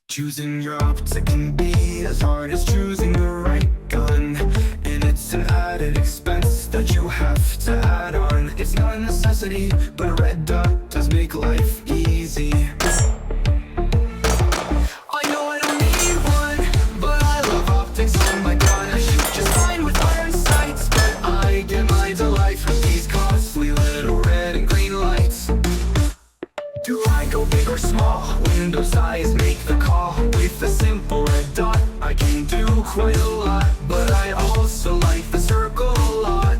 Choosing your optic can be as hard as choosing the right gun, and it's an added expense that you have to add on. It's not a necessity, but a red dot does make life easy. I know I don't need one, but I love optics on my gun. I shoot just fine with iron sights, but I get my delight from these costly little red and green lights. Do I go big or small? Windows eyes make the call. With a simple red dot, I can do quite a lot. But I also like the circle a lot.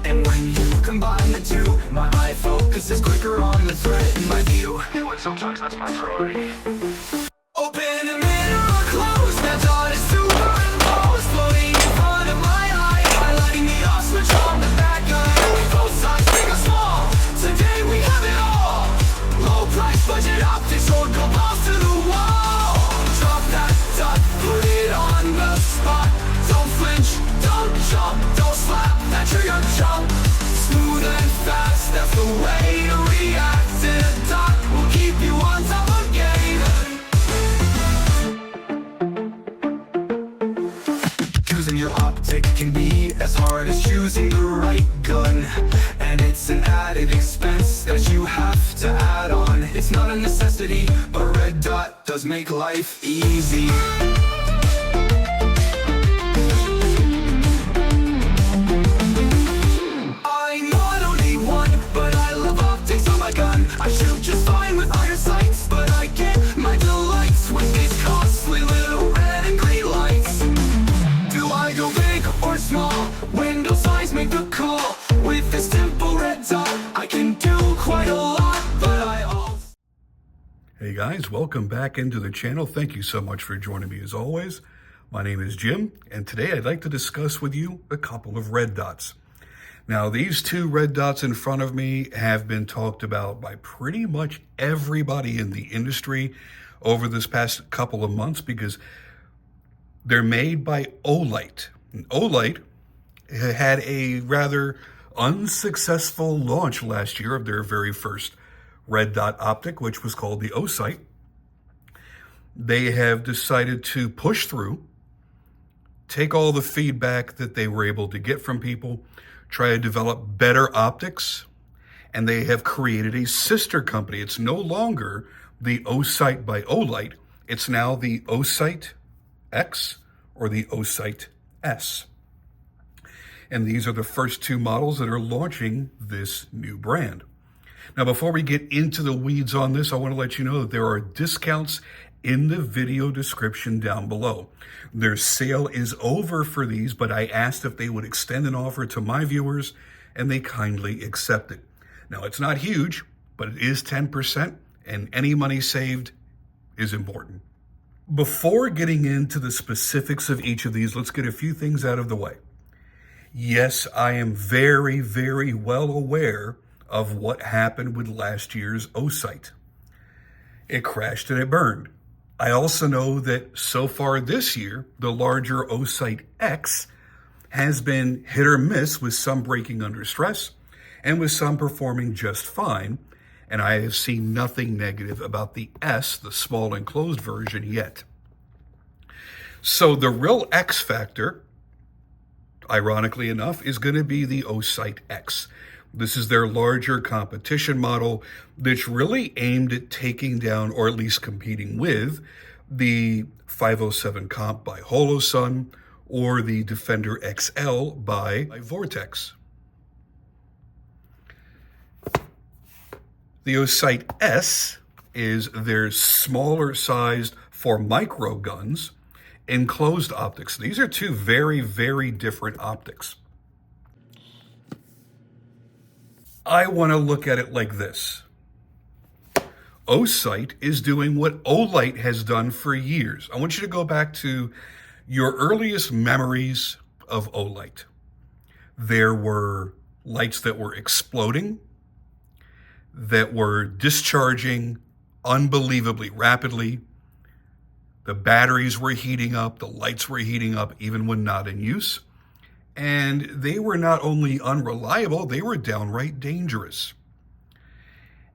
And when you combine the two, my eye focus is quicker on the threat in my view. But sometimes that's my priority. Open a minute or close, that dot is super imposed. Floating in front of my eye, highlighting the off switch on the back eye. Both sides big or small, today we have it all. Low price budget optics, hold go balls to the wall. Drop that dot, put it on the spot. Don't flinch, don't jump, don't slap that trigger jump. Smooth and fast, that's the way to react. And a dot will keep you on top of game. Choosing your optic can be as hard as choosing the right gun, and it's an added expense that you have to add on. It's not a necessity, but a red dot does make life easy. I know I don't need one, but I love optics on my gun. I shoot just fine with iron sights, but I get my delights with these costly little red and green lights. Do I go big or small? Window size make the call. With this simple red dot, I can do quite a lot, but I also... Hey guys, welcome back into the channel. Thank you so much for joining me as always. My name is Jim, and today I'd like to discuss with you a couple of red dots. Now, these two red dots in front of me have been talked about by pretty much everybody in the industry over this past couple of months because they're made by Osight. And Osight had a rather unsuccessful launch last year of their very first red dot optic, which was called the Osight. They have decided to push through, take all the feedback that they were able to get from people, try to develop better optics, and they have created a sister company. It's no longer the Osight by Osight. It's now the Osight X or the Osight S. And these are the first two models that are launching this new brand. Now, before we get into the weeds on this, I want to let you know that there are discounts in the video description down below. Their sale is over for these, but I asked if they would extend an offer to my viewers, and they kindly accepted. Now, it's not huge, but it is 10%, and any money saved is important. Before getting into the specifics of each of these, let's get a few things out of the way. Yes, I am very, very well aware of what happened with last year's Osight. It crashed and it burned. I also know that so far this year, the larger Osight X has been hit or miss, with some breaking under stress and with some performing just fine. And I have seen nothing negative about the S, the small enclosed version, yet. So the real X factor, ironically enough, is going to be the Osight X. This is their larger competition model that's really aimed at taking down, or at least competing with, the 507 Comp by Holosun or the Defender XL by Vortex. The Osight S is their smaller sized for micro guns, enclosed optics. These are two very, very different optics. I want to look at it like this. Osight is doing what Osight has done for years. I want you to go back to your earliest memories of Osight. There were lights that were exploding, that were discharging unbelievably rapidly. The batteries were heating up, the lights were heating up even when not in use. And they were not only unreliable, they were downright dangerous.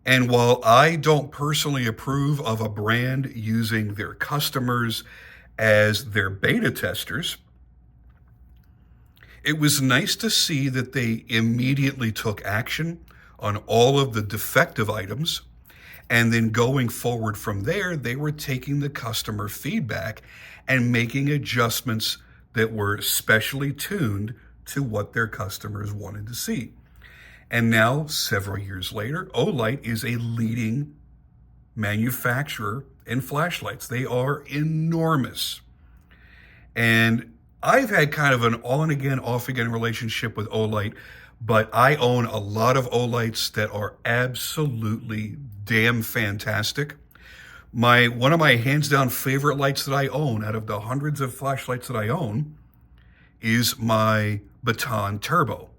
And while I don't personally approve of a brand using their customers as their beta testers, it was nice to see that they immediately took action on all of the defective items. And then going forward from there, they were taking the customer feedback and making adjustments that were specially tuned to what their customers wanted to see. And now, several years later, Olight is a leading manufacturer in flashlights. They are enormous. And I've had kind of an on-again, off-again relationship with Olight, but I own a lot of Olights that are absolutely damn fantastic. One of my hands-down favorite lights that I own, out of the hundreds of flashlights that I own, is my Baton Turbo.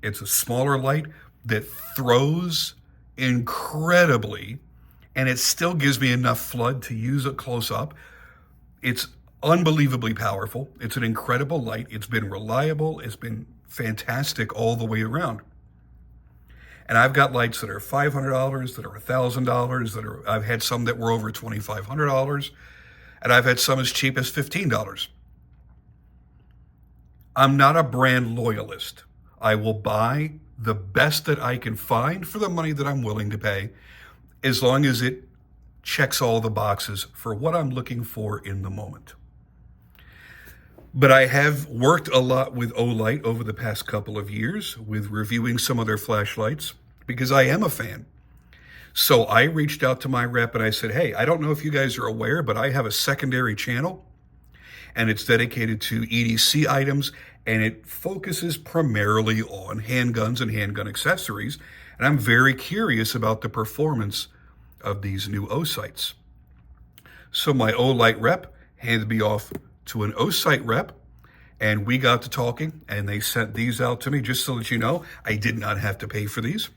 It's a smaller light that throws incredibly, and it still gives me enough flood to use it close up. It's unbelievably powerful. It's an incredible light. It's been reliable. It's been fantastic all the way around. And I've got lights that are $500, that are $1,000, I've had some that were over $2,500, and I've had some as cheap as $15. I'm not a brand loyalist. I will buy the best that I can find for the money that I'm willing to pay, as long as it checks all the boxes for what I'm looking for in the moment. But I have worked a lot with Olight over the past couple of years with reviewing some of their flashlights because I am a fan. So I reached out to my rep and I said, hey, I don't know if you guys are aware, but I have a secondary channel and it's dedicated to EDC items, and it focuses primarily on handguns and handgun accessories. And I'm very curious about the performance of these new Osights. So my Olight rep handed me off to an Osight rep, and we got to talking, and they sent these out to me. Just so that you know, I did not have to pay for these.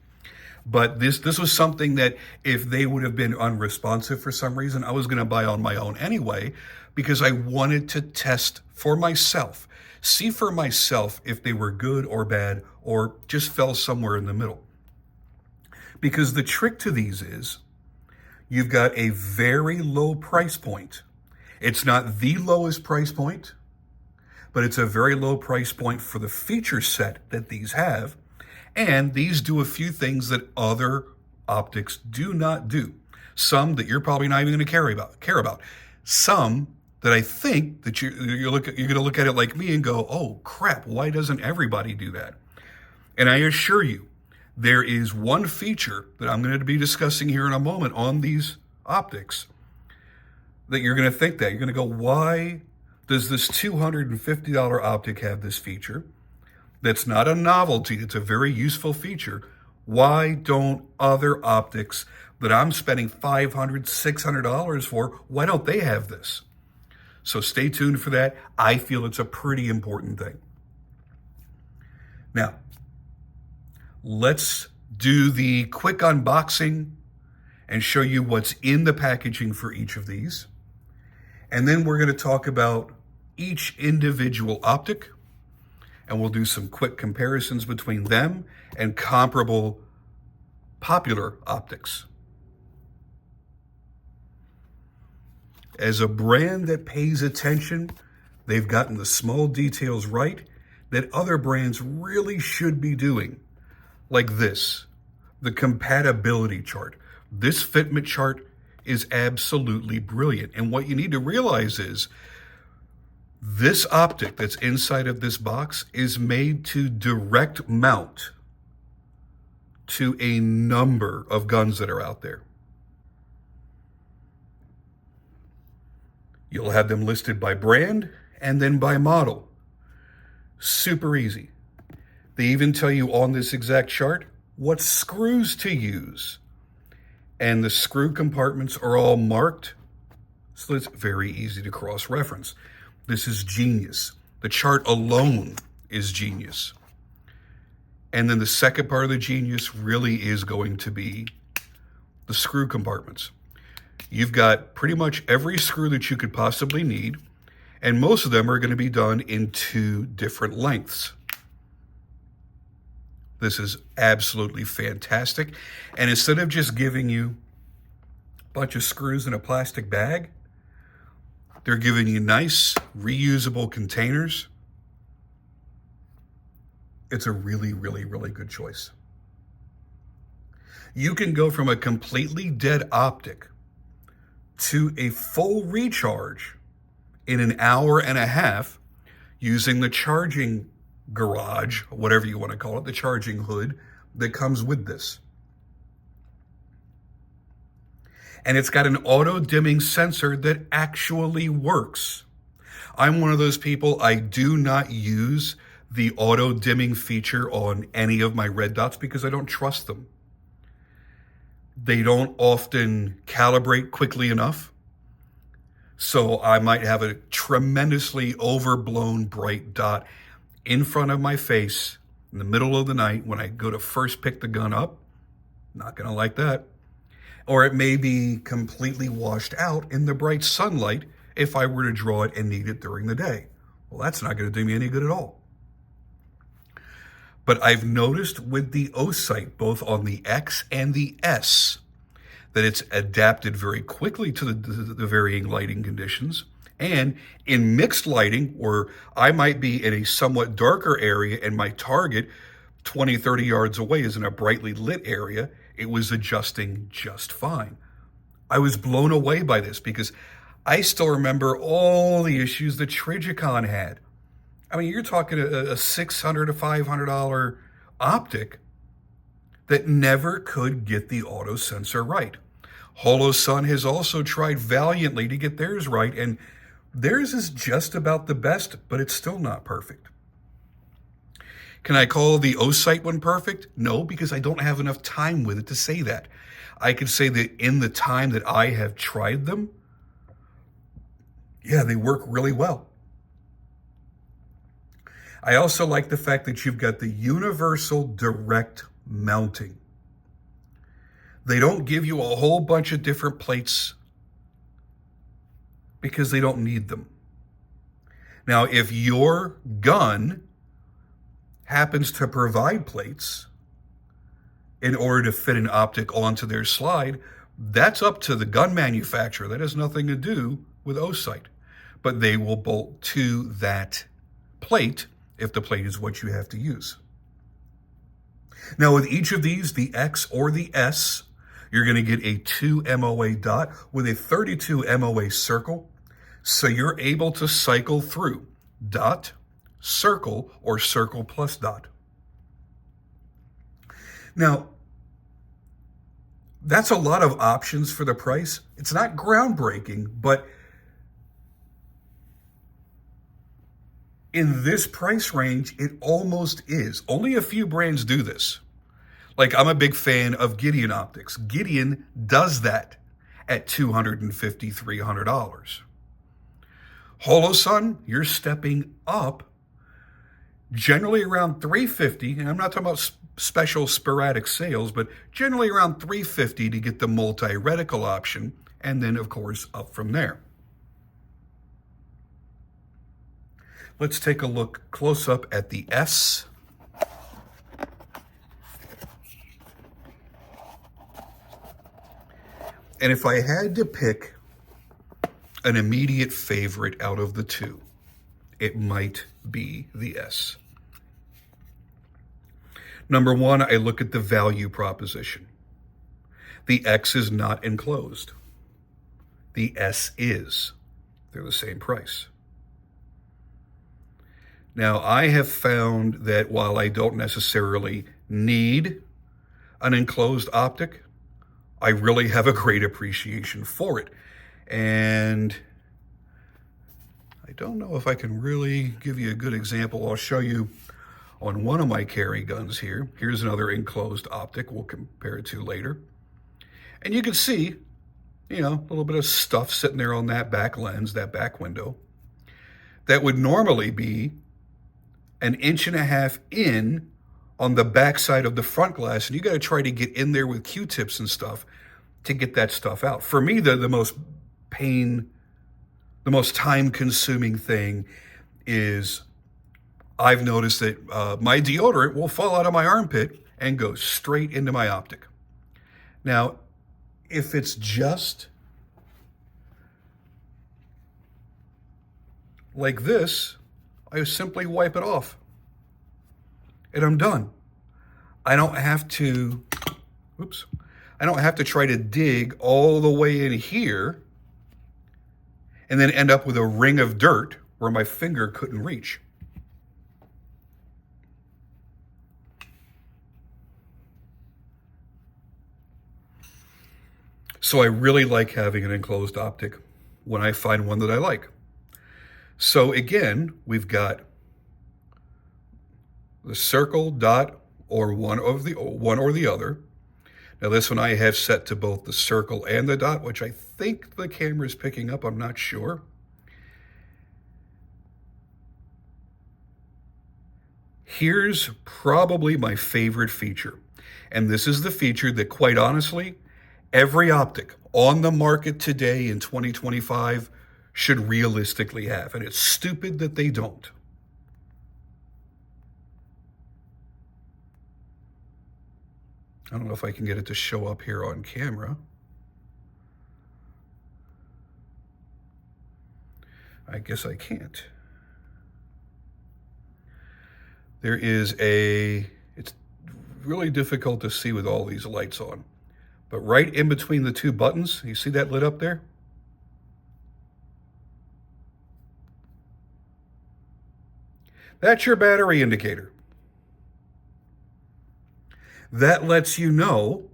But this was something that if they would have been unresponsive for some reason, I was going to buy on my own anyway, because I wanted to test for myself, see for myself if they were good or bad or just fell somewhere in the middle. Because the trick to these is you've got a very low price point. It's not the lowest price point, but it's a very low price point for the feature set that these have. And these do a few things that other optics do not do. Some that you're probably not even going to care about. Some that I think that you're going to look at it like me and go, oh crap, why doesn't everybody do that? And I assure you, there is one feature that I'm going to be discussing here in a moment on these optics that you're going to think that. You're going to go, why does this $250 optic have this feature? That's not a novelty. It's a very useful feature. Why don't other optics that I'm spending $500, $600 for, why don't they have this? So stay tuned for that. I feel it's a pretty important thing. Now, let's do the quick unboxing and show you what's in the packaging for each of these. And then we're going to talk about each individual optic, and we'll do some quick comparisons between them and comparable popular optics. As a brand that pays attention, they've gotten the small details right that other brands really should be doing. Like this, the compatibility chart. This fitment chart is absolutely brilliant. And what you need to realize is this optic that's inside of this box is made to direct mount to a number of guns that are out there. You'll have them listed by brand and then by model. Super easy. They even tell you on this exact chart what screws to use. And the screw compartments are all marked, so it's very easy to cross-reference. This is genius. The chart alone is genius. And then the second part of the genius really is going to be the screw compartments. You've got pretty much every screw that you could possibly need, And most of them are going to be done in 2 different lengths. This is absolutely fantastic. And instead of just giving you a bunch of screws in a plastic bag, they're giving you nice reusable containers. It's a really, really, really good choice. You can go from a completely dead optic to a full recharge in an hour and a half using the charging garage, whatever you want to call it, the charging hood that comes with this. And it's got an auto dimming sensor that actually works. I'm one of those people, I do not use the auto dimming feature on any of my red dots because I don't trust them. They don't often calibrate quickly enough. So I might have a tremendously overblown bright dot in front of my face in the middle of the night when I go to first pick the gun up. Not going to like that. Or it may be completely washed out in the bright sunlight if I were to draw it and need it during the day. Well, that's not going to do me any good at all. But I've noticed with the Osight, both on the X and the S, that it's adapted very quickly to the varying lighting conditions. And in mixed lighting, where I might be in a somewhat darker area and my target 20, 30 yards away is in a brightly lit area, it was adjusting just fine. I was blown away by this because I still remember all the issues that Trijicon had. I mean, you're talking a $600 to $500 optic that never could get the auto sensor right. Holosun has also tried valiantly to get theirs right, and theirs is just about the best, but it's still not perfect. Can I call the Osight one perfect? No, because I don't have enough time with it to say that. I can say that in the time that I have tried them, yeah, they work really well. I also like the fact that you've got the universal direct mounting. They don't give you a whole bunch of different plates because they don't need them. Now, if your gun happens to provide plates in order to fit an optic onto their slide, that's up to the gun manufacturer. That has nothing to do with Osight. But they will bolt to that plate if the plate is what you have to use. Now, with each of these, the X or the S, you're going to get a 2 MOA dot with a 32 MOA circle. So you're able to cycle through dot, circle, or circle plus dot. Now, that's a lot of options for the price. It's not groundbreaking, but in this price range, it almost is. Only a few brands do this. Like, I'm a big fan of Gideon Optics. Gideon does that at $250, $300. Holosun, you're stepping up generally around $350, and I'm not talking about special sporadic sales, but generally around $350 to get the multi-reticle option, and then, of course, up from there. Let's take a look close up at the S. And if I had to pick an immediate favorite out of the two, it might be the S. Number one, I look at the value proposition. The X is not enclosed. The S is. They're the same price. Now, I have found that while I don't necessarily need an enclosed optic, I really have a great appreciation for it. And I don't know if I can really give you a good example. I'll show you on one of my carry guns here. Here's another enclosed optic we'll compare it to later. And you can see, you know, a little bit of stuff sitting there on that back lens, that back window, that would normally be 1.5 inches in on the back side of the front glass, and you got to try to get in there with Q-tips and stuff to get that stuff out. For me, the most pain the most time-consuming thing is I've noticed that my deodorant will fall out of my armpit and go straight into my optic. Now, if it's just like this, I simply wipe it off and I'm done. I don't have to, I don't have to try to dig all the way in here and then end up with a ring of dirt where my finger couldn't reach. So I really like having an enclosed optic when I find one that I like. So again, we've got the circle, dot, or one or the other. Now this one I have set to both the circle and the dot, which I think the camera is picking up, I'm not sure. Here's probably my favorite feature. And this is the feature that, quite honestly, every optic on the market today in 2025 should realistically have. And it's stupid that they don't. I don't know if I can get it to show up here on camera. I guess I can't. There is it's really difficult to see with all these lights on, but right in between the two buttons, you see that lit up there? That's your battery indicator. That lets you know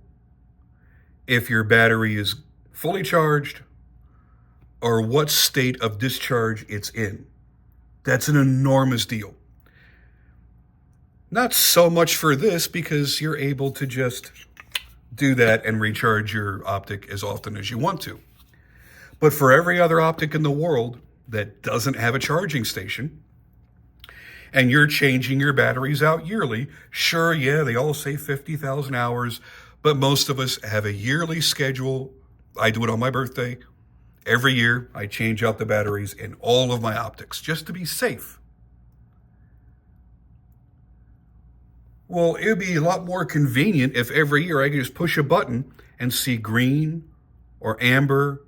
if your battery is fully charged or what state of discharge it's in. That's an enormous deal. Not so much for this because you're able to just do that and recharge your optic as often as you want to. But for every other optic in the world that doesn't have a charging station, and you're changing your batteries out yearly, sure, yeah, they all say 50,000 hours, but most of us have a yearly schedule. I do it on my birthday. Every year, I change out the batteries in all of my optics just to be safe. Well, it would be a lot more convenient if every year I could just push a button and see green or amber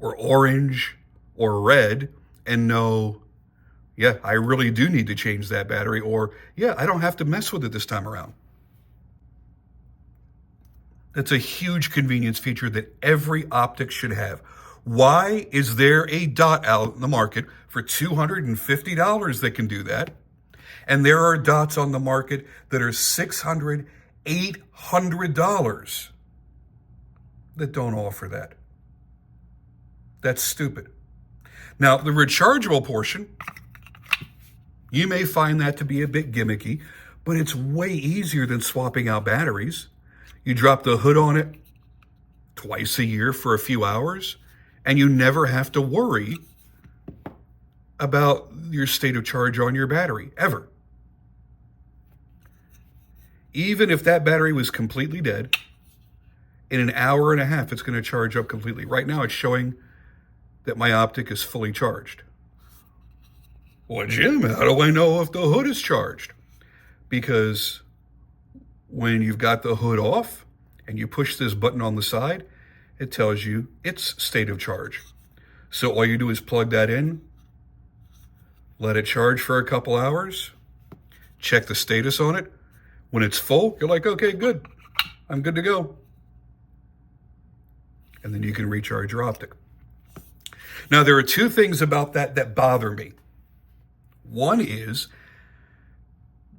or orange or red and know, yeah, I really do need to change that battery, or yeah, I don't have to mess with it this time around. That's a huge convenience feature that every optic should have. Why is there a dot out in the market for $250 that can do that? And there are dots on the market that are $600, $800 that don't offer that. That's stupid. Now, the rechargeable portion, you may find that to be a bit gimmicky, but it's way easier than swapping out batteries. You drop the hood on it twice a year for a few hours, and you never have to worry about your state of charge on your battery, ever. Even if that battery was completely dead, in an hour and a half, it's going to charge up completely. Right now, it's showing that my optic is fully charged. Well, Jim, how do I know if the hood is charged? Because when you've got the hood off and you push this button on the side, it tells you its state of charge. So all you do is plug that in, let it charge for a couple hours, check the status on it. When it's full, you're like, okay, good. I'm good to go. And then you can recharge your optic. Now, there are two things about that bother me. One is,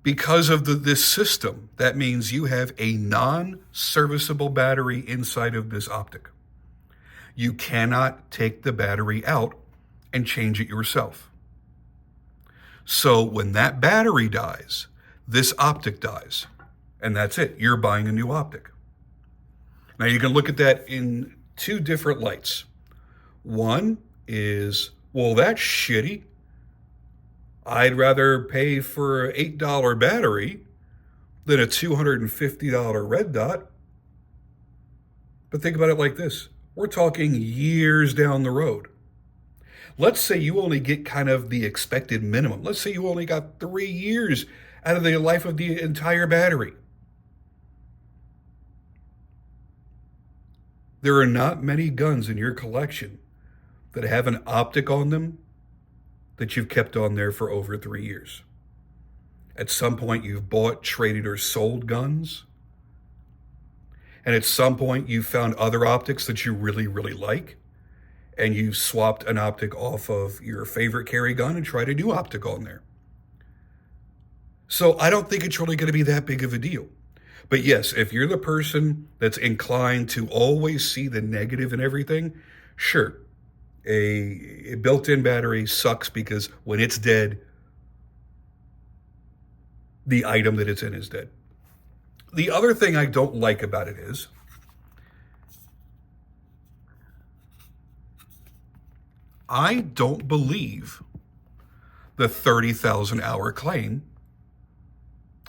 because of this system, that means you have a non-serviceable battery inside of this optic. You cannot take the battery out and change it yourself. So when that battery dies, this optic dies, and that's it. You're buying a new optic. Now you can look at that in two different lights. One is, well, that's shitty. I'd rather pay for an $8 battery than a $250 red dot. But think about it like this. We're talking years down the road. Let's say you only get kind of the expected minimum. Let's say you only got 3 years out of the life of the entire battery. There are not many guns in your collection that have an optic on them that you've kept on there for over 3 years. At some point, you've bought, traded, or sold guns. And at some point, you've found other optics that you really, really like. And you've swapped an optic off of your favorite carry gun and tried a new optic on there. So I don't think it's really going to be that big of a deal. But yes, if you're the person that's inclined to always see the negative in everything, sure, a built-in battery sucks because when it's dead, the item that it's in is dead. The other thing I don't like about it is I don't believe the 30,000 hour claim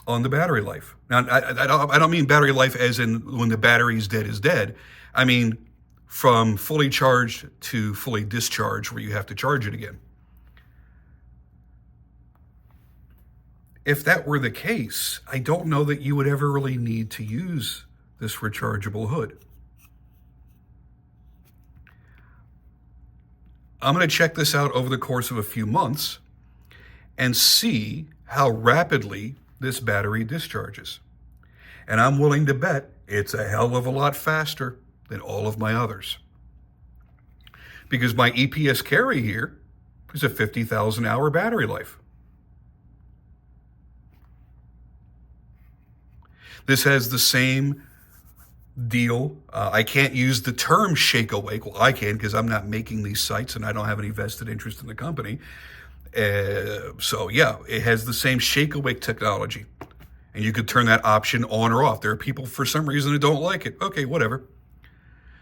on the battery life. Now, I don't mean battery life as in when the battery's dead is dead. I mean from fully charged to fully discharged where you have to charge it again. If that were the case, I don't know that you would ever really need to use this rechargeable hood. I'm going to check this out over the course of a few months and see how rapidly this battery discharges. And I'm willing to bet it's a hell of a lot faster than all of my others. Because my EPS carry here is a 50,000 hour battery life. This has the same deal. I can't use the term shake awake. Well, I can because I'm not making these sights and I don't have any vested interest in the company. So yeah, it has the same shake awake technology. And you could turn that option on or off. There are people for some reason that don't like it. Okay, whatever.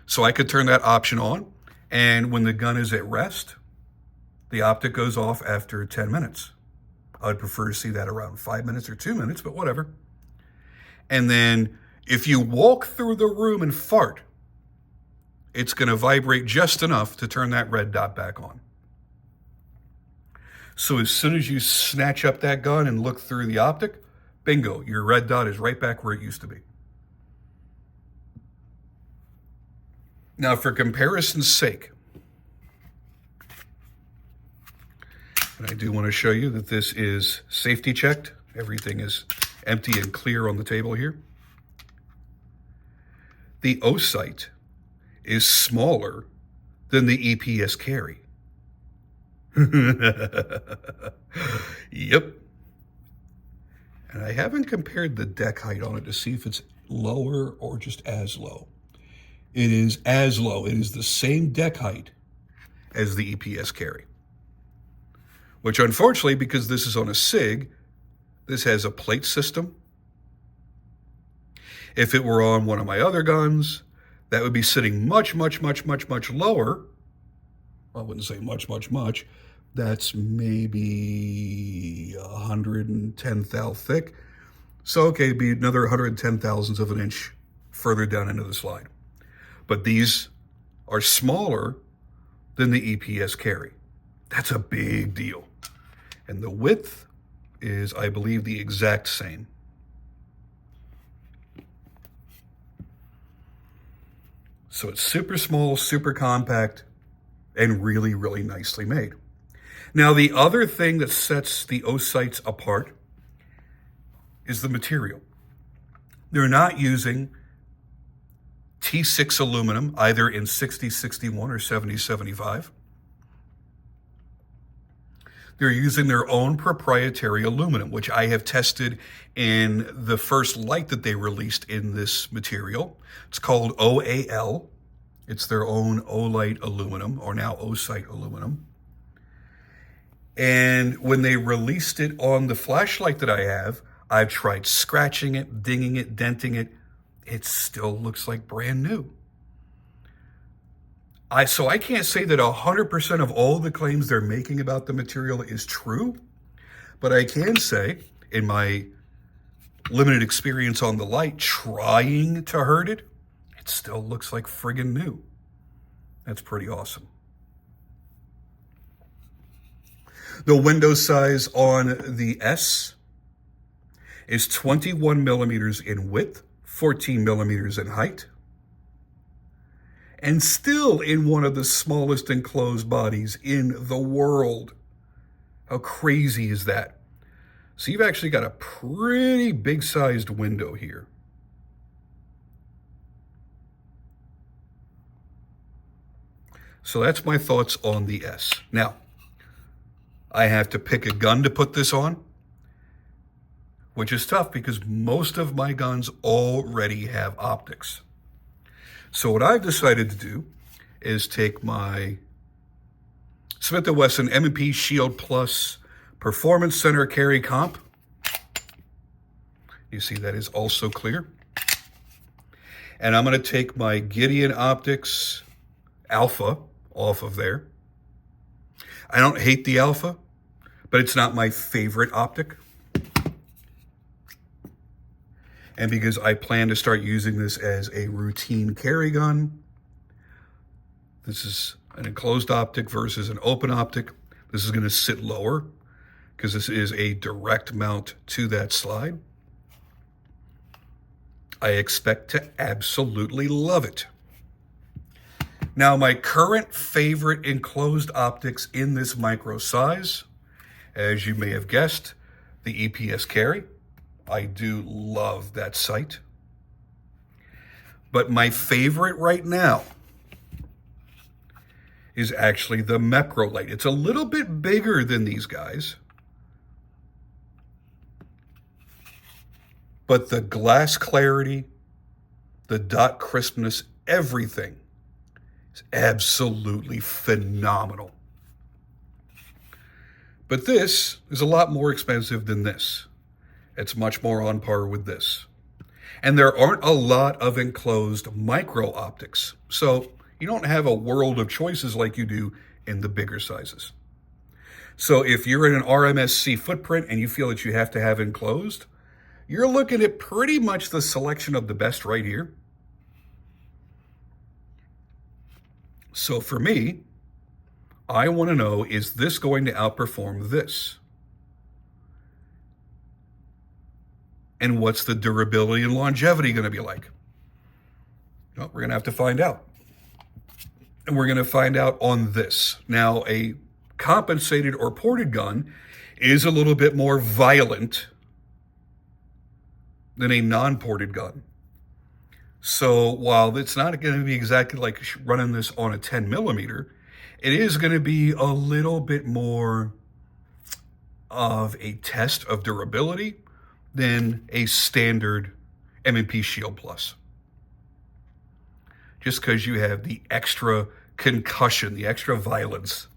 So I could turn that option on. And when the gun is at rest, the optic goes off after 10 minutes. I'd prefer to see that around 5 minutes or 2 minutes, but whatever. And then if you walk through the room and fart, it's going to vibrate just enough to turn that red dot back on. So as soon as you snatch up that gun and look through the optic, bingo, your red dot is right back where it used to be. Now, for comparison's sake, and I do want to show you that this is safety checked. Everything is empty and clear on the table here. The Osight is smaller than the EPS carry. Yep. And I haven't compared the deck height on it to see if it's lower or just as low. It is as low. It is the same deck height as the EPS carry. Which unfortunately, because this is on a SIG, this has a plate system. If it were on one of my other guns, that would be sitting much, much, much, much, much lower. I wouldn't say much, much, much. That's maybe 110 thou thick. So, okay, it'd be another 110 thousandths of an inch further down into the slide. But these are smaller than the EPS carry. That's a big deal. And the width is, I believe, the exact same. So it's super small, super compact, and really, really nicely made. Now, the other thing that sets the Osights apart is the material. They're not using T6 aluminum, either in 6061 or 7075. They're using their own proprietary aluminum, which I have tested in the first light that they released in this material. It's called OAL. It's their own Olight aluminum, or now Osight aluminum. And when they released it on the flashlight that I have, I've tried scratching it, dinging it, denting it. It still looks like brand new. So I can't say that 100% of all the claims they're making about the material is true, but I can say, in my limited experience on the light, trying to hurt it, it still looks like friggin' new. That's pretty awesome. The window size on the S is 21 millimeters in width, 14 millimeters in height, and still in one of the smallest enclosed bodies in the world. How crazy is that? So you've actually got a pretty big sized window here. So that's my thoughts on the S. Now, I have to pick a gun to put this on, which is tough because most of my guns already have optics. So what I've decided to do is take my Smith & Wesson M&P Shield Plus Performance Center Carry Comp. You see that is also clear. And I'm going to take my Gideon Optics Alpha off of there. I don't hate the Alpha, but it's not my favorite optic. And because I plan to start using this as a routine carry gun, this is an enclosed optic versus an open optic. This is going to sit lower because this is a direct mount to that slide. I expect to absolutely love it. Now, my current favorite enclosed optics in this micro size, as you may have guessed, the EPS carry. I do love that sight. But my favorite right now is actually the Microlite. It's a little bit bigger than these guys, but the glass clarity, the dot crispness, everything is absolutely phenomenal. But this is a lot more expensive than this. It's much more on par with this. And there aren't a lot of enclosed micro optics. So you don't have a world of choices like you do in the bigger sizes. So if you're in an RMSC footprint and you feel that you have to have enclosed, you're looking at pretty much the selection of the best right here. So for me, I want to know, is this going to outperform this? And what's the durability and longevity going to be like? Well, we're going to have to find out. And we're going to find out on this. Now, a compensated or ported gun is a little bit more violent than a non-ported gun. So while it's not going to be exactly like running this on a 10 millimeter, it is going to be a little bit more of a test of durability than a standard M&P Shield Plus. Just because you have the extra concussion, the extra violence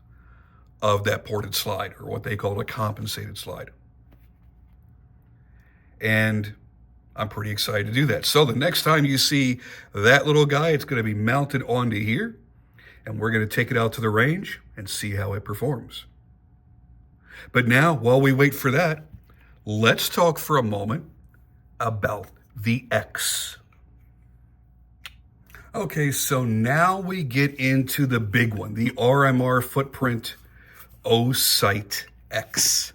of that ported slide, or what they call a compensated slide. And I'm pretty excited to do that. So the next time you see that little guy, it's going to be mounted onto here, and we're going to take it out to the range and see how it performs. But now, while we wait for that, let's talk for a moment about the X. Okay, so now we get into the big one, the RMR footprint Osight X.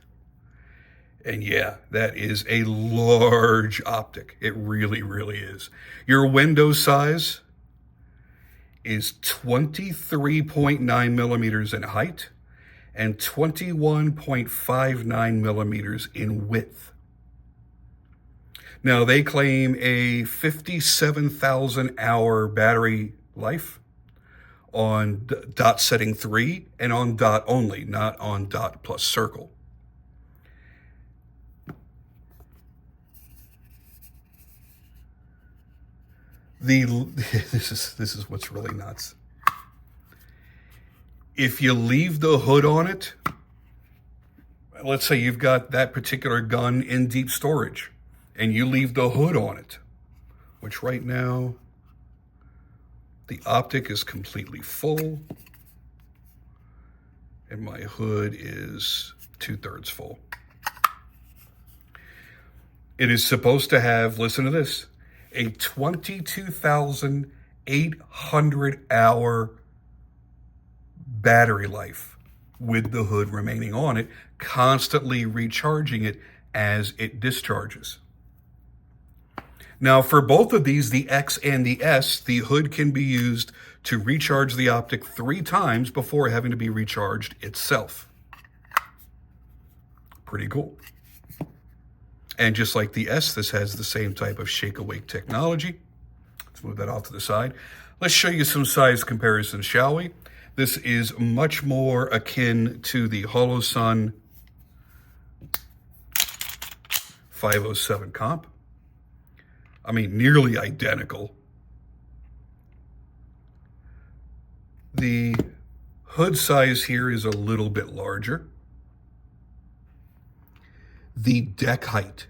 And yeah, that is a large optic. It really, really is. Your window size is 23.9 millimeters in height and 21.59 millimeters in width. Now, they claim a 57,000 hour battery life on dot setting 3 and on dot only, not on dot plus circle. This is what's really nuts. If you leave the hood on it, let's say you've got that particular gun in deep storage and you leave the hood on it, which right now the optic is completely full and my hood is 2/3 full. It is supposed to have, listen to this, a 22,800 hour battery life with the hood remaining on it, constantly recharging it as it discharges. Now, for both of these, the X and the S, the hood can be used to recharge the optic 3 times before having to be recharged itself. Pretty cool. And just like the S, this has the same type of shake-awake technology. Let's move that off to the side. Let's show you some size comparisons, shall we? This is much more akin to the Holosun 507 comp. I mean, nearly identical. The hood size here is a little bit larger. The deck height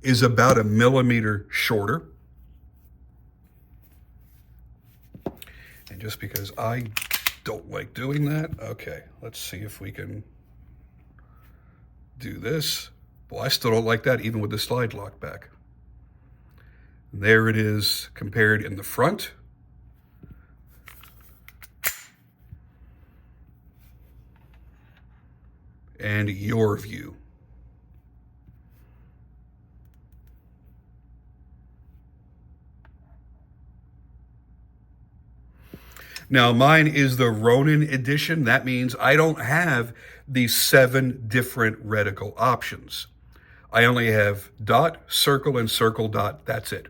is about 1 millimeter shorter. And just because I don't like doing that, okay, let's see if we can do this. Well, I still don't like that even with the slide lock back. There it is compared in the front. And your view. Now, mine is the Ronin edition. That means I don't have the 7 different reticle options. I only have dot, circle, and circle dot. That's it.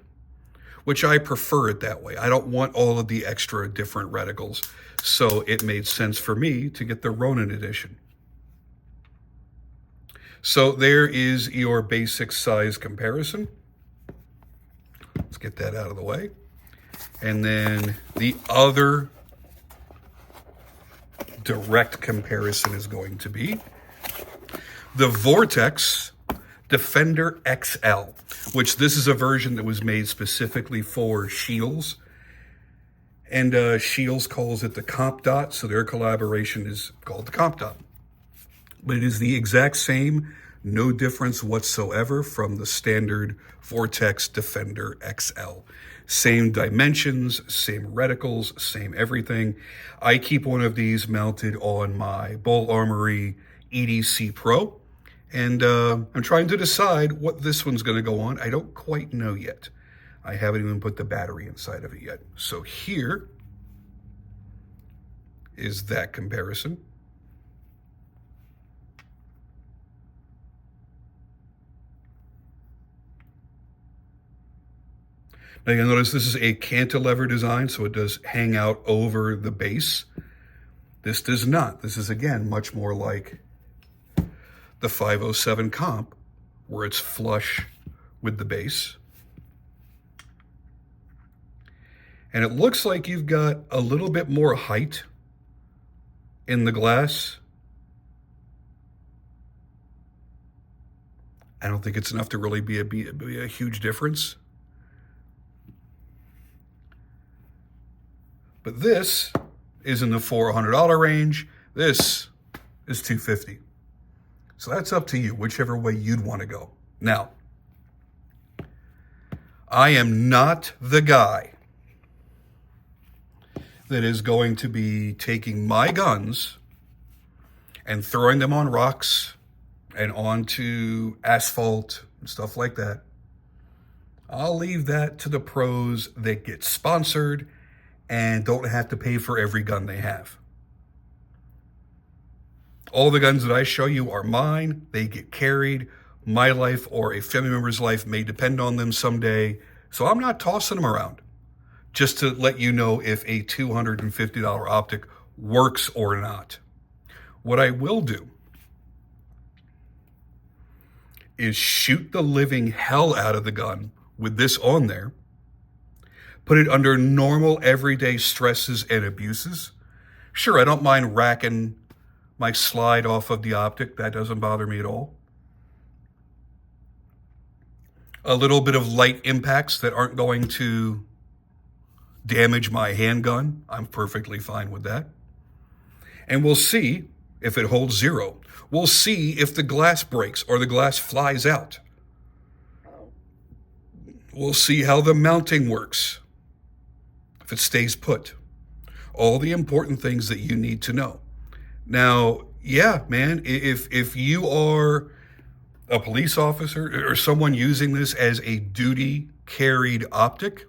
Which I prefer it that way. I don't want all of the extra different reticles. So it made sense for me to get the Ronin edition. So there is your basic size comparison. Let's get that out of the way. And then the other direct comparison is going to be the Vortex Defender XL, which this is a version that was made specifically for Shields. And Shields calls it the comp dot, so their collaboration is called the comp dot. But it is the exact same, no difference whatsoever from the standard Vortex Defender XL. Same dimensions, same reticles, same everything. I keep one of these mounted on my Bull Armory EDC Pro. And I'm trying to decide what this one's going to go on. I don't quite know yet. I haven't even put the battery inside of it yet. So here is that comparison. Now you'll notice this is a cantilever design, so it does hang out over the base. This does not. This is, again, much more like the 507 comp, where it's flush with the base. And it looks like you've got a little bit more height in the glass. I don't think it's enough to really be a huge difference. But this is in the $400 range. This is $250. So that's up to you, whichever way you'd want to go. Now, I am not the guy that is going to be taking my guns and throwing them on rocks and onto asphalt and stuff like that. I'll leave that to the pros that get sponsored and don't have to pay for every gun they have. All the guns that I show you are mine. They get carried. My life or a family member's life may depend on them someday. So I'm not tossing them around. Just to let you know if a $250 optic works or not. What I will do is shoot the living hell out of the gun with this on there. Put it under normal everyday stresses and abuses. Sure, I don't mind racking my slide off of the optic. That doesn't bother me at all. A little bit of light impacts that aren't going to damage my handgun. I'm perfectly fine with that. And we'll see if it holds zero. We'll see if the glass breaks or the glass flies out. We'll see how the mounting works. If it stays put. All the important things that you need to know. Now, yeah, man, if you are a police officer or someone using this as a duty carried optic,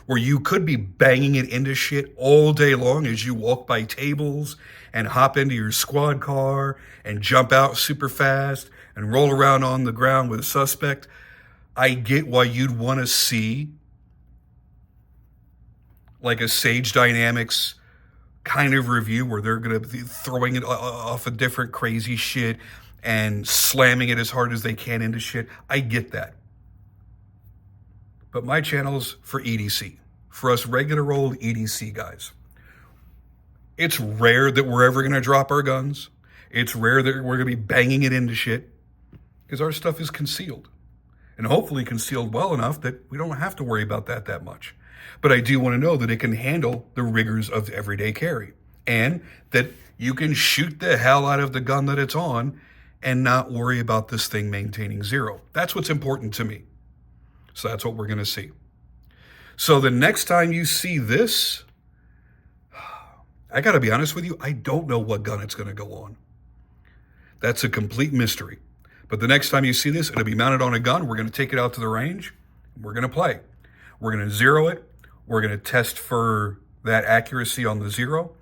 where you could be banging it into shit all day long as you walk by tables and hop into your squad car and jump out super fast and roll around on the ground with a suspect, I get why you'd want to see like a Sage Dynamics kind of review where they're going to be throwing it off of different crazy shit and slamming it as hard as they can into shit. I get that. But my channel's for EDC, for us regular old EDC guys. It's rare that we're ever going to drop our guns. It's rare that we're going to be banging it into shit because our stuff is concealed, and hopefully concealed well enough that we don't have to worry about that much. But I do want to know that it can handle the rigors of everyday carry, and that you can shoot the hell out of the gun that it's on and not worry about this thing maintaining zero. That's what's important to me. So that's what we're going to see. So the next time you see this, I got to be honest with you, I don't know what gun it's going to go on. That's a complete mystery. But the next time you see this, it'll be mounted on a gun. We're going to take it out to the range. We're going to play. We're going to zero it. We're going to test for that accuracy on the zero.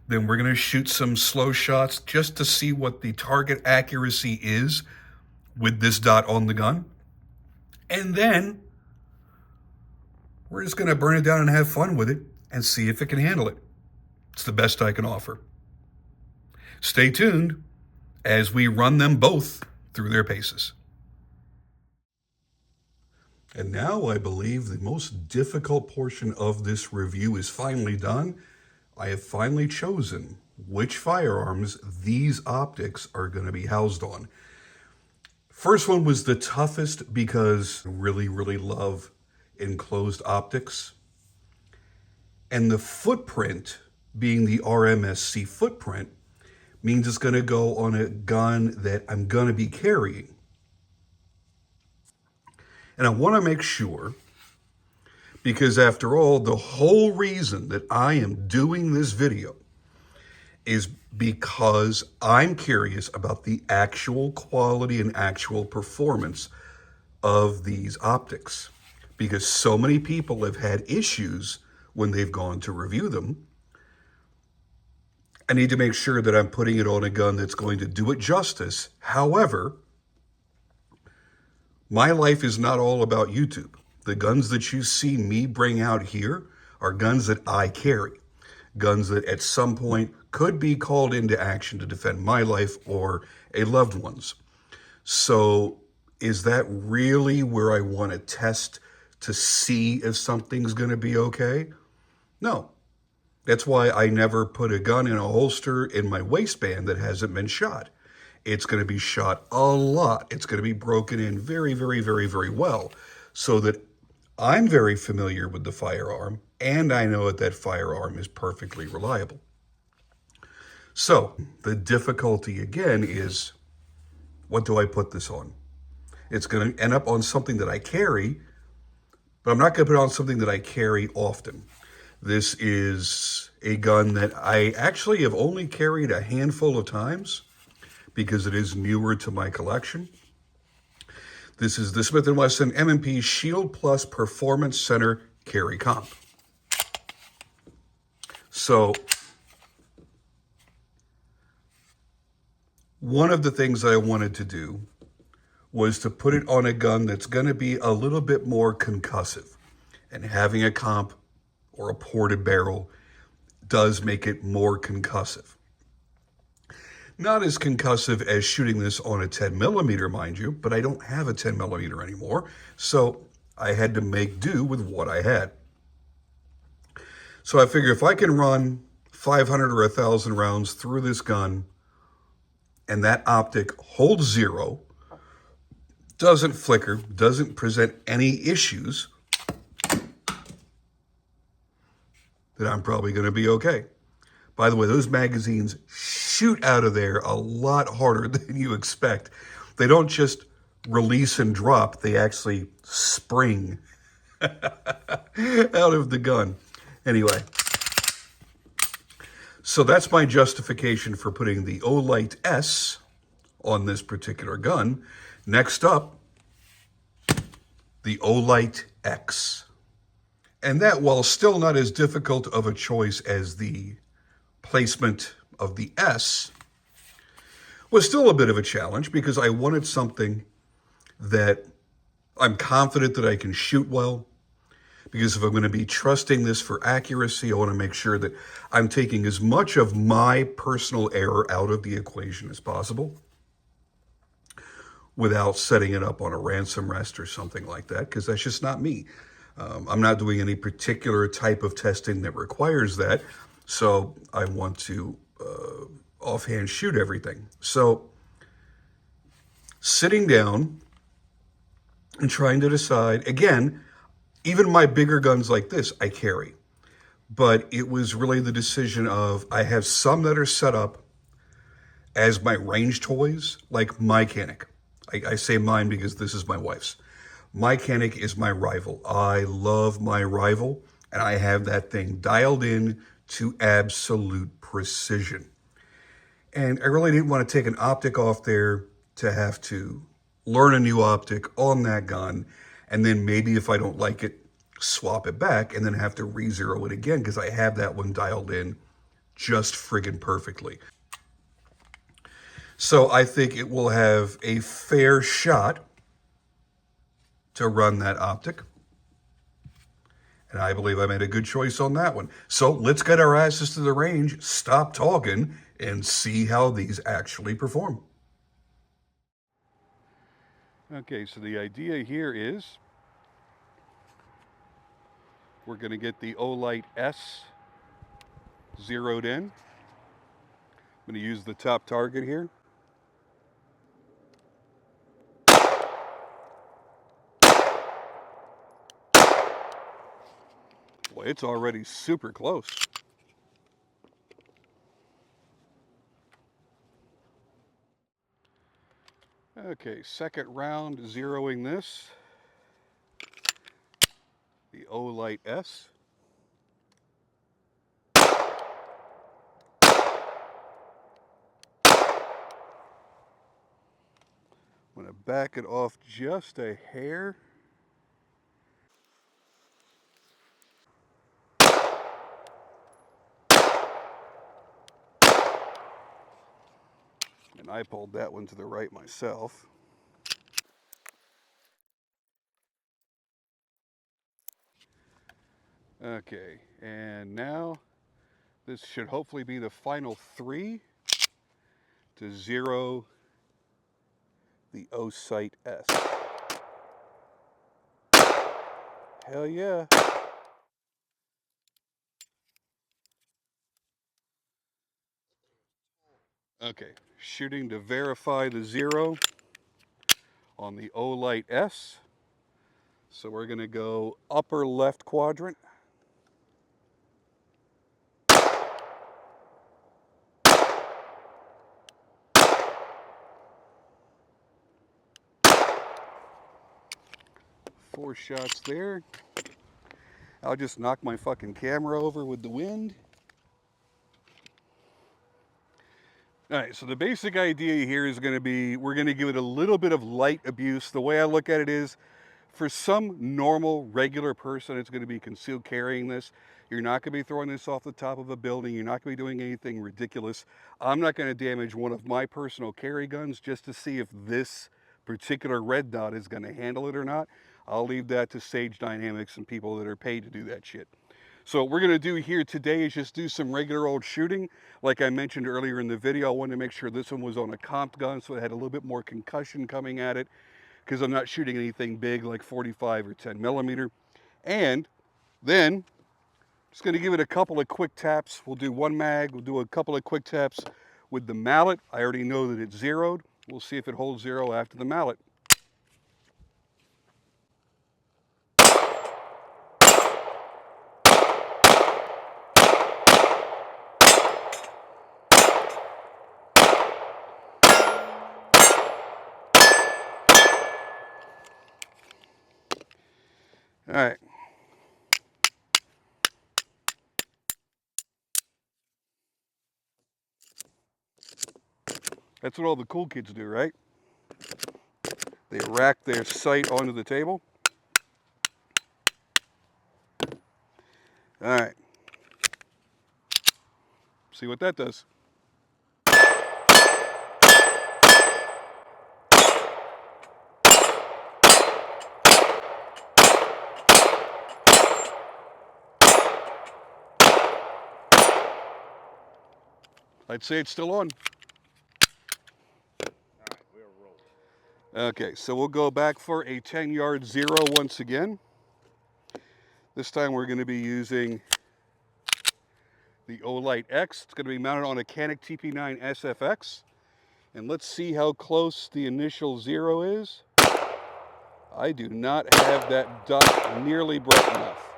Then we're going to shoot some slow shots just to see what the target accuracy is with this dot on the gun. And then we're just going to burn it down and have fun with it and see if it can handle it. It's the best I can offer. Stay tuned as we run them both through their paces. And now I believe the most difficult portion of this review is finally done. I have finally chosen which firearms these optics are going to be housed on. First one was the toughest because I really love enclosed optics. And the footprint, being the RMSC footprint, means it's going to go on a gun that I'm going to be carrying. And I want to make sure, because after all, the whole reason that I am doing this video is because I'm curious about the actual quality and actual performance of these optics. Because so many people have had issues when they've gone to review them. I need to make sure that I'm putting it on a gun that's going to do it justice. However, my life is not all about YouTube. The guns that you see me bring out here are guns that I carry. Guns that at some point could be called into action to defend my life or a loved one's. So is that really where I want to test to see if something's going to be okay? No. That's why I never put a gun in a holster in my waistband that hasn't been shot. It's going to be shot a lot. It's going to be broken in very well, so that I'm very familiar with the firearm and I know that firearm is perfectly reliable. So the difficulty again is, what do I put this on? It's going to end up on something that I carry, but I'm not going to put it on something that I carry often. This is a gun that I actually have only carried a handful of times because it is newer to my collection. This is the Smith & Wesson M&P Shield Plus Performance Center Carry Comp. So one of the things I wanted to do was to put it on a gun that's going to be a little bit more concussive. And having a comp or a ported barrel does make it more concussive. Not as concussive as shooting this on a 10 millimeter, mind you, but I don't have a 10 millimeter anymore, so I had to make do with what I had. So I figure if I can run 500 or 1,000 rounds through this gun and that optic holds zero, doesn't flicker, doesn't present any issues, then I'm probably going to be okay. By the way, those magazines shoot out of there a lot harder than you expect. They don't just release and drop, they actually spring out of the gun. Anyway, So that's my justification for putting the Olight S on this particular gun. Next up, the Olight X. And that, while still not as difficult of a choice as the placement of the S, was still a bit of a challenge because I wanted something that I'm confident that I can shoot well. Because if I'm going to be trusting this for accuracy, I want to make sure that I'm taking as much of my personal error out of the equation as possible without setting it up on a ransom rest or something like that, because that's just not me. I'm not doing any particular type of testing that requires that, so I want to offhand shoot everything. So sitting down and trying to decide, again, even my bigger guns like this, I carry. But it was really the decision of, I have some that are set up as my range toys, like Mycanic. I say mine because this is my wife's. Mycanic is my rival. I love my rival, and I have that thing dialed in to absolute precision. And I really didn't want to take an optic off there to have to learn a new optic on that gun, and then maybe if I don't like it, swap it back and then have to re-zero it again because I have that one dialed in just friggin' perfectly. So I think it will have a fair shot to run that optic. And I believe I made a good choice on that one. So let's get our asses to the range, stop talking, and see how these actually perform. Okay, so the idea here is we're going to get the Olight S zeroed in. I'm going to use the top target here. Boy, it's already super close. Okay, second round, zeroing this. The Olight S. I'm going to back it off just a hair. And I pulled that one to the right myself. Okay, and now this should hopefully be the final three to zero the Osight S. Hell yeah. Okay, shooting to verify the zero on the Olight S. So we're going to go upper left quadrant. Four shots there. I'll just knock my fucking camera over with the wind. All right, so the basic idea here is going to be, we're going to give it a little bit of light abuse. The way I look at it is, for some normal, regular person, it's going to be concealed carrying this. You're not going to be throwing this off the top of a building. You're not going to be doing anything ridiculous. I'm not going to damage one of my personal carry guns just to see if this particular red dot is going to handle it or not. I'll leave that to Sage Dynamics and people that are paid to do that shit. So what we're going to do here today is just do some regular old shooting. Like I mentioned earlier in the video, I wanted to make sure this one was on a comp gun so it had a little bit more concussion coming at it, because I'm not shooting anything big like 45 or 10 millimeter. And then just going to give it a couple of quick taps. We'll do one mag. We'll do a couple of quick taps with the mallet. I already know that it's zeroed. We'll see if it holds zero after the mallet. All right. That's what all the cool kids do, right? They rack their sight onto the table. All right. See what that does. I'd say it's still on. Okay, so we'll go back for a 10-yard zero once again. This time we're going to be using the Osight X. It's going to be mounted on a Canik TP9 SFX. And let's see how close the initial zero is. I do not have that dot nearly bright enough.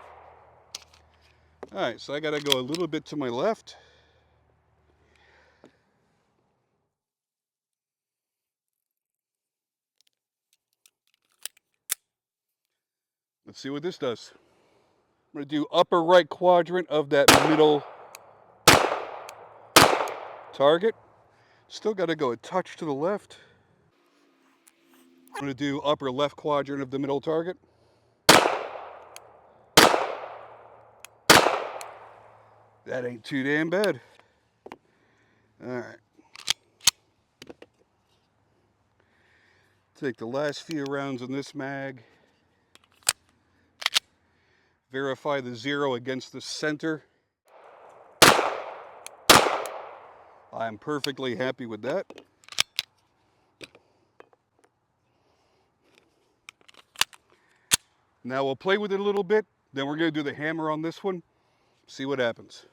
All right, so I got to go a little bit to my left. Let's see what this does. I'm going to do upper right quadrant of that middle target. Still got to go a touch to the left. I'm going to do upper left quadrant of the middle target. That ain't too damn bad. All right. Take the last few rounds on this mag. Verify the zero against the center. I'm perfectly happy with that. Now we'll play with it a little bit. Then we're going to do the hammer on this one. See what happens.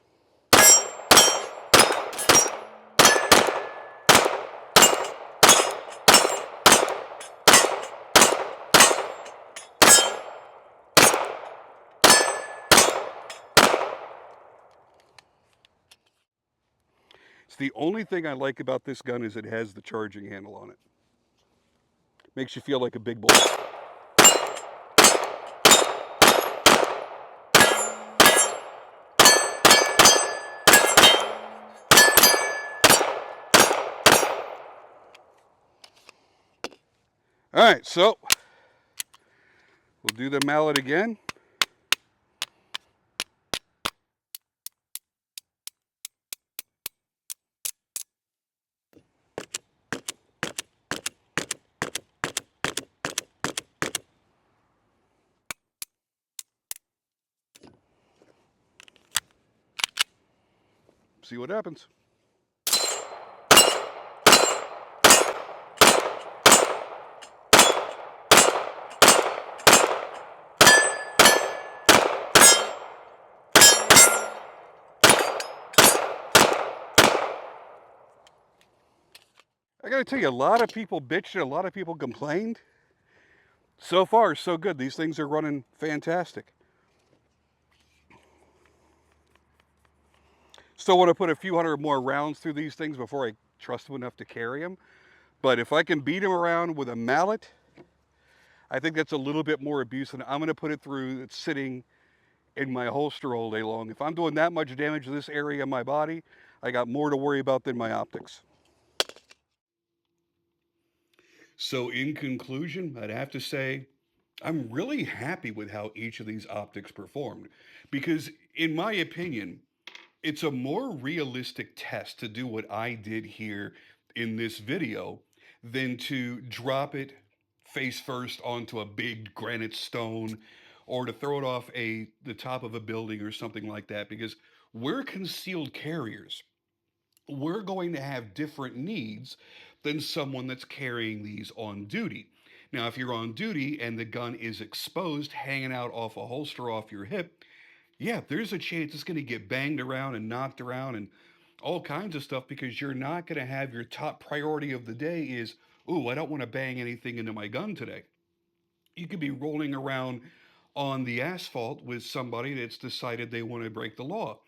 It's the only thing I like about this gun is it has the charging handle on it. Makes you feel like a big boy. All right, so we'll do the mallet again. See what happens. I gotta tell you, a lot of people bitched and a lot of people complained. So far, so good. These things are running fantastic. Still want to put a few hundred more rounds through these things before I trust them enough to carry them. But if I can beat them around with a mallet, I think that's a little bit more abuse, and I'm going to put it through it's sitting in my holster all day long. If I'm doing that much damage to this area of my body, I got more to worry about than my optics. So in conclusion, I'd have to say I'm really happy with how each of these optics performed because, in my opinion, it's a more realistic test to do what I did here in this video than to drop it face first onto a big granite stone or to throw it off the top of a building or something like that because we're concealed carriers. We're going to have different needs than someone that's carrying these on duty. Now, if you're on duty and the gun is exposed, hanging out off a holster off your hip, yeah, there's a chance it's going to get banged around and knocked around and all kinds of stuff because you're not going to have your top priority of the day is, ooh, I don't want to bang anything into my gun today. You could be rolling around on the asphalt with somebody that's decided they want to break the law.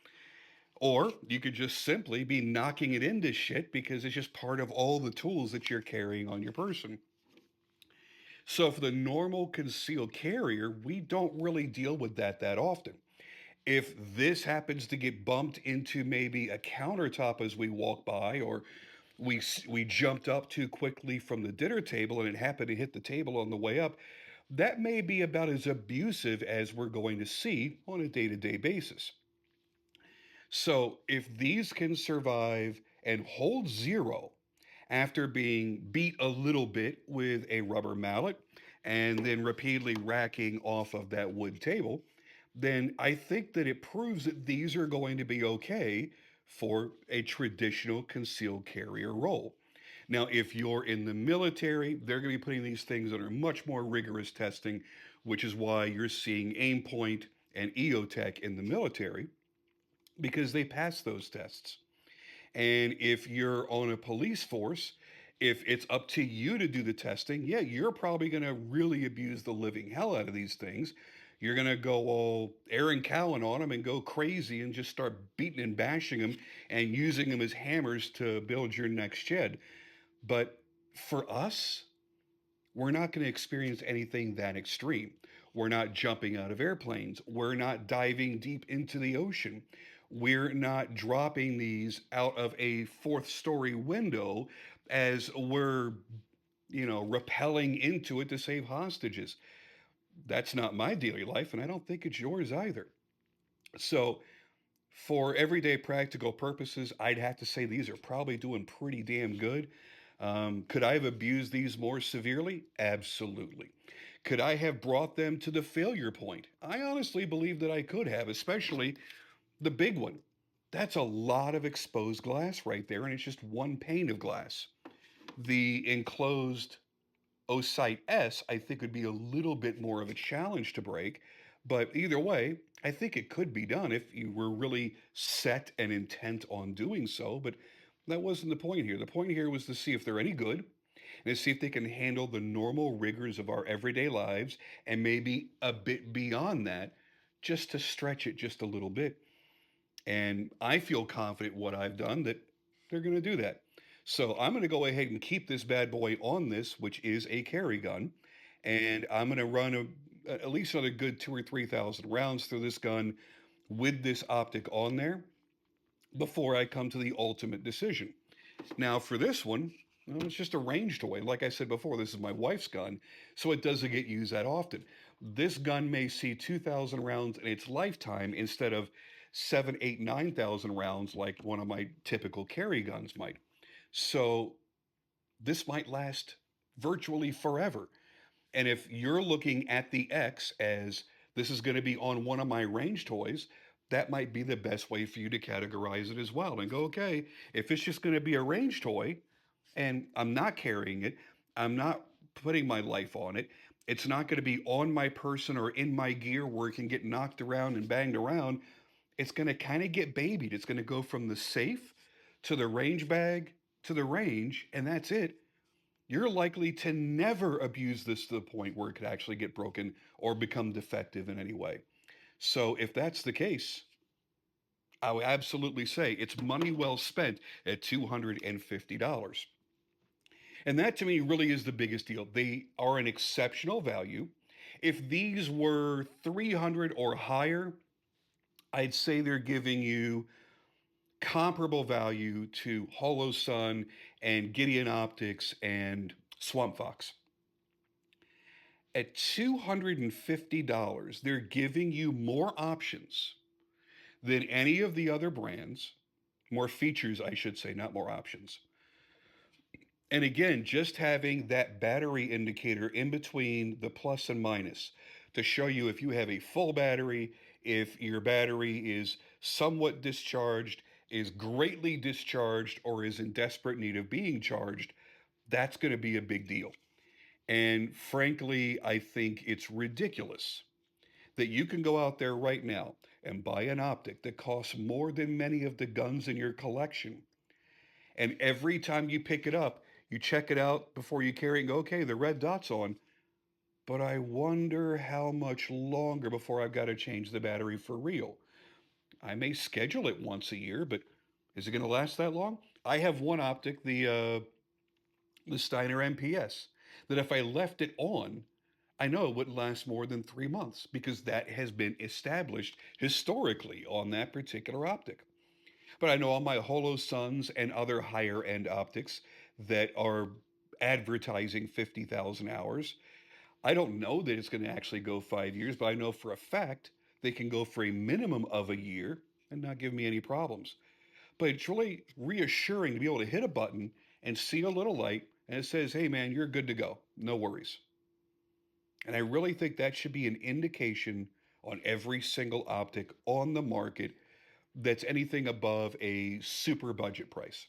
Or you could just simply be knocking it into shit because it's just part of all the tools that you're carrying on your person. So for the normal concealed carrier, we don't really deal with that often. If this happens to get bumped into maybe a countertop as we walk by, or we jumped up too quickly from the dinner table and it happened to hit the table on the way up, that may be about as abusive as we're going to see on a day-to-day basis. So if these can survive and hold zero after being beat a little bit with a rubber mallet and then repeatedly racking off of that wood table, then I think that it proves that these are going to be okay for a traditional concealed carrier role. Now, if you're in the military, they're going to be putting these things under much more rigorous testing, which is why you're seeing aim point and EOTech in the military, because they pass those tests. And if you're on a police force, if it's up to you to do the testing, yeah, you're probably going to really abuse the living hell out of these things. You're going to go all Aaron Cowan on them and go crazy and just start beating and bashing them and using them as hammers to build your next shed. But for us, we're not going to experience anything that extreme. We're not jumping out of airplanes. We're not diving deep into the ocean. We're not dropping these out of a fourth story window as we're, rappelling into it to save hostages. That's not my daily life, and I don't think it's yours either. So, for everyday practical purposes, I'd have to say these are probably doing pretty damn good. Could I have abused these more severely? Absolutely. Could I have brought them to the failure point? I honestly believe that I could have, especially the big one. That's a lot of exposed glass right there, and it's just one pane of glass. The enclosed Osight S, I think, would be a little bit more of a challenge to break. But either way, I think it could be done if you were really set and intent on doing so. But that wasn't the point here. The point here was to see if they're any good and to see if they can handle the normal rigors of our everyday lives and maybe a bit beyond that, just to stretch it just a little bit. And I feel confident what I've done that they're going to do that. So I'm going to go ahead and keep this bad boy on this, which is a carry gun. And I'm going to run at least another good 2 or 3 thousand rounds through this gun with this optic on there before I come to the ultimate decision. Now, for this one, well, it's just a range toy. Like I said before, this is my wife's gun, so it doesn't get used that often. This gun may see 2,000 rounds in its lifetime instead of 7, 8, 9,000 rounds like one of my typical carry guns might. So this might last virtually forever. And if you're looking at the X as this is going to be on one of my range toys, that might be the best way for you to categorize it as well and go, okay, if it's just going to be a range toy and I'm not carrying it, I'm not putting my life on it, it's not going to be on my person or in my gear where it can get knocked around and banged around. It's going to kind of get babied. It's going to go from the safe to the range bag to the range, and that's it. You're likely to never abuse this to the point where it could actually get broken or become defective in any way. So if that's the case, I would absolutely say it's money well spent at $250. And that to me really is the biggest deal. They are an exceptional value. If these were 300 or higher, I'd say they're giving you comparable value to Holosun and Gideon Optics and Swamp Fox. At $250, they're giving you more options than any of the other brands, more features, I should say, not more options. And again, just having that battery indicator in between the plus and minus to show you if you have a full battery, if your battery is somewhat discharged, is greatly discharged, or is in desperate need of being charged, that's going to be a big deal. And frankly, I think it's ridiculous that you can go out there right now and buy an optic that costs more than many of the guns in your collection. And every time you pick it up, you check it out before you carry it and go, okay, the red dot's on. But I wonder how much longer before I've got to change the battery for real. I may schedule it once a year, but is it going to last that long? I have one optic, the Steiner MPS, that if I left it on, I know it wouldn't last more than 3 months because that has been established historically on that particular optic. But I know all my Holosuns and other higher end optics that are advertising 50,000 hours. I don't know that it's going to actually go 5 years, but I know for a fact they can go for a minimum of a year and not give me any problems. But it's really reassuring to be able to hit a button and see a little light and it says, hey man, you're good to go. No worries. And I really think that should be an indication on every single optic on the market that's anything above a super budget price.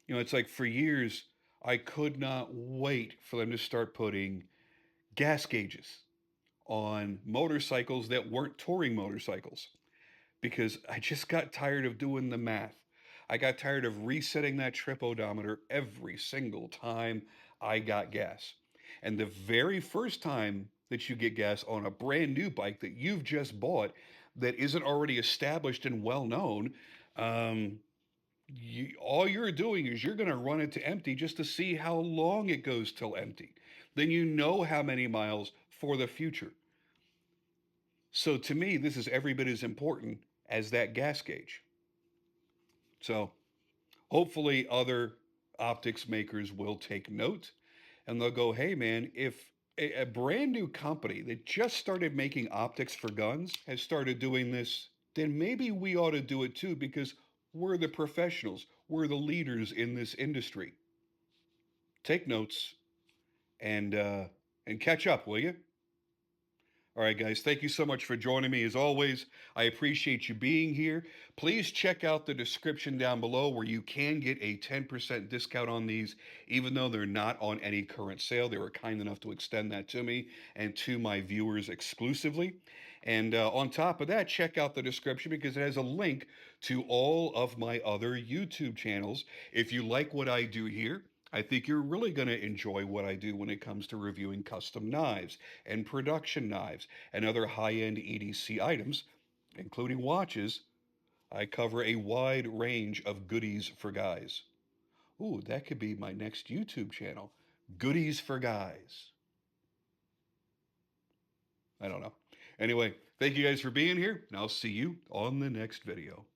It's like for years, I could not wait for them to start putting gas gauges on motorcycles that weren't touring motorcycles because I just got tired of doing the math. I got tired of resetting that trip odometer every single time I got gas. And the very first time that you get gas on a brand new bike that you've just bought that isn't already established and well known, all you're doing is you're going to run it to empty just to see how long it goes till empty. Then you know how many miles for the future. So to me, this is every bit as important as that gas gauge. So hopefully other optics makers will take note and they'll go, hey man, if a brand new company that just started making optics for guns has started doing this, then maybe we ought to do it too because we're the professionals. We're the leaders in this industry. Take notes and catch up, will you? All right, guys, thank you so much for joining me. As always, I appreciate you being here. Please check out the description down below where you can get a 10% discount on these, even though they're not on any current sale. They were kind enough to extend that to me and to my viewers exclusively. And on top of that, check out the description because it has a link to all of my other YouTube channels. If you like what I do here, I think you're really going to enjoy what I do when it comes to reviewing custom knives and production knives and other high-end EDC items, including watches. I cover a wide range of goodies for guys. Ooh, that could be my next YouTube channel. Goodies for guys. I don't know. Anyway, thank you guys for being here, and I'll see you on the next video.